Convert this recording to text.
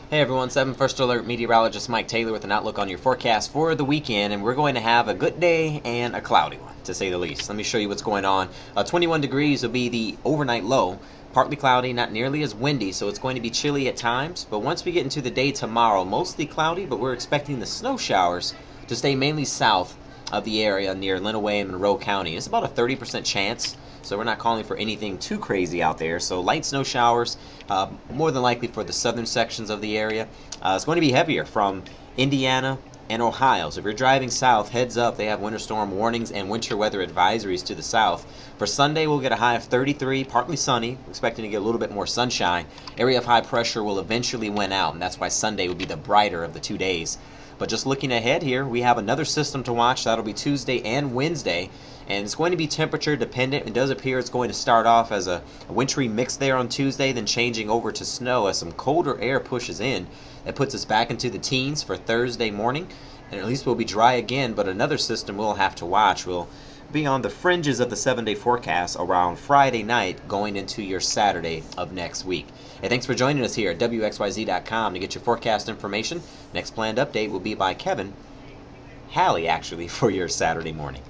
Hey everyone, 7 First Alert meteorologist Mike Taylor with an outlook on your forecast for the weekend, and we're going to have a good day and a cloudy one, to say the least. Let me show you what's going on. 21 degrees will be the overnight low. Partly cloudy, not nearly as windy, so it's going to be chilly at times. But once we get into the day tomorrow, mostly cloudy, but we're expecting the snow showers to stay mainly south of the area near Lenawee and Monroe County. It's about a 30% chance, so we're not calling for anything too crazy out there. So light snow showers, more than likely for the southern sections of the area. It's going to be heavier from Indiana and Ohio. So if you're driving south, heads up, they have winter storm warnings and winter weather advisories to the south. For Sunday, we'll get a high of 33, partly sunny, expecting to get a little bit more sunshine. Area of high pressure will eventually win out, and that's why Sunday will be the brighter of the 2 days. But just looking ahead here, we have another system to watch. That'll be Tuesday and Wednesday, and it's going to be temperature dependent. It does appear it's going to start off as a wintry mix there on Tuesday, then changing over to snow as some colder air pushes in. That puts us back into the teens for Thursday morning, and at least we'll be dry again, but another system we'll have to watch will be on the fringes of the 7-day forecast around Friday night going into your Saturday of next week. Hey, thanks for joining us here at WXYZ.com to get your forecast information. Next planned update will be by Kevin Halley, actually, for your Saturday morning.